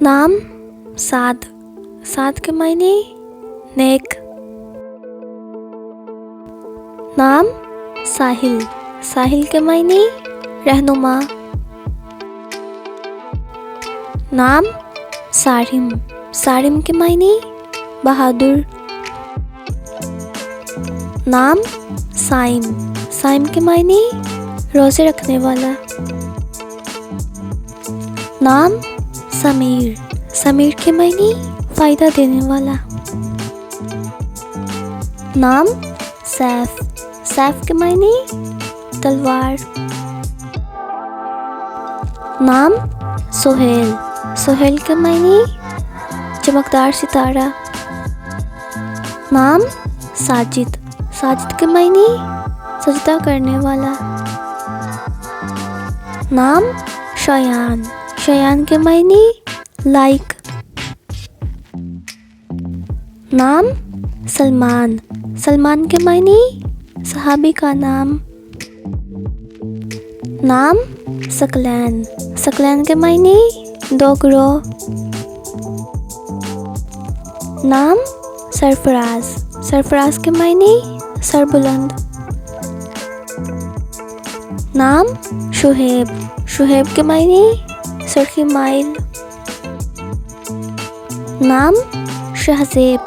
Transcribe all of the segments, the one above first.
नाम साद, साद के मायने नेक। नाम साहिल, साहिल के मायने रहनुमा। नाम सारिम, सारिम के मायने बहादुर। नाम साइम, साइम के मायने रोज़े रखने वाला। नाम समीर, समीर के मायने फ़ायदा देने वाला। नाम सैफ, सैफ के मायने तलवार। नाम सोहेल, सोहेल के मायने चमकदार सितारा। नाम साजिद, साजिद के मायने सजदा करने वाला। नाम शयान, शयान के मायने लाइक। नाम सलमान, सलमान के मायने सहाबी का नाम। नाम सकलैन, सकलैन के मायने दो ग्रोह। नाम सरफराज, सरफराज के मायने सरबुलंद। नाम शुहेब, शुहेब के मायने सुर्खी माइल। नाम शहज़ेब,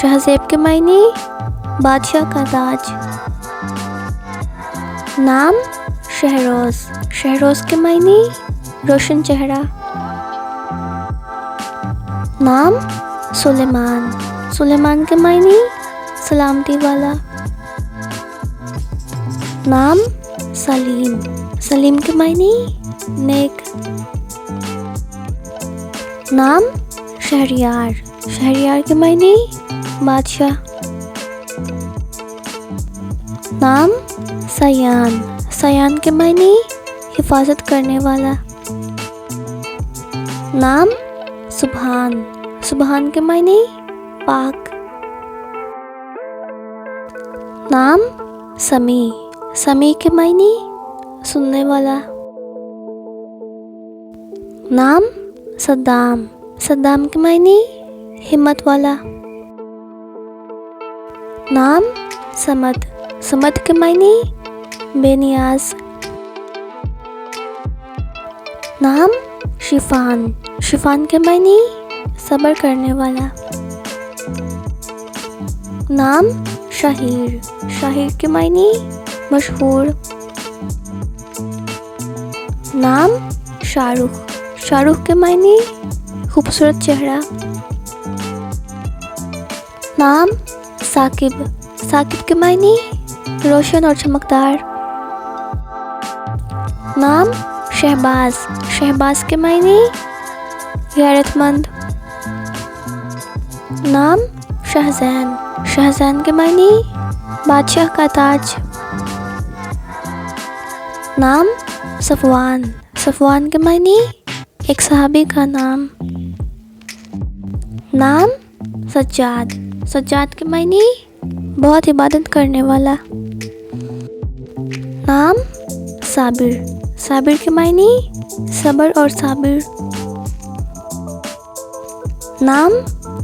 शहज़ेब के मायने बादशाह का ताज। नाम शहरोज़, शहरोज़ के मायने रोशन चेहरा। नाम सुलेमान, सुलेमान के मायने सलामती वाला। नाम सलीम, सलीम के मायने नेक। नाम शहरियार, शहरियार के मायने बादशाह। नाम सयान, सयान के मायने हिफाजत करने वाला। नाम सुबहान, सुबहान के मायने पाक। नाम समी, समी के मायने सुनने वाला। नाम सद्दाम, सद्दाम के मायने हिम्मत वाला। नाम समद, समद के मायने बेनियाज। नाम शिफान, शिफान के मायने सब्र करने वाला। नाम शाहिर, शाहिर के मायने मशहूर। नाम शाहरुख, शाहरुख के मायने खूबसूरत चेहरा। नाम साकिब, साकिब के मायने रोशन और चमकदार। नाम शहबाज, शहबाज के मायने गैरतमंद। नाम शाहज़ैन, शाहज़ैन के मायने बादशाह का ताज। नाम सफ़वान, सफ़वान के मायने एक सहाबी का नाम। नाम सज्जाद, सज्जाद के मायने बहुत इबादत करने वाला। नाम साबिर, साबिर के मायने सब्र और साबिर। नाम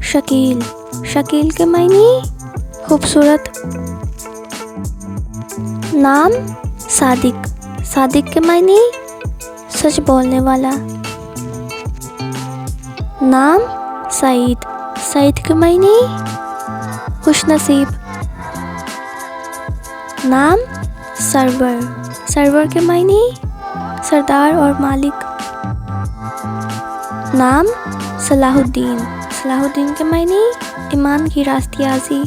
शकील, शकील के मायने खूबसूरत। नाम सादिक, सादिक के मायने सच बोलने वाला। नाम सईद, सईद के मायने खुशनसीब। नाम सरवर, सरवर के मायने सरदार और मालिक। नाम सलाहुद्दीन, सलाहुद्दीन के मायने ईमान की रास्तियाज़ी।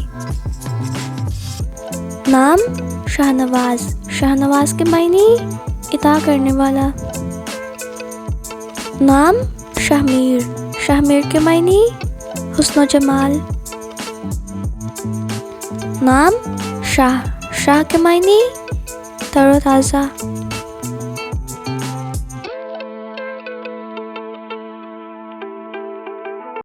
नाम शाहनवाज, शाहनवाज के मायने इता करने वाला। नाम शाहमीर, शाहमीर के मायने हुस्न जमाल। नाम शाह, शाह के मायने तरोताज़ा।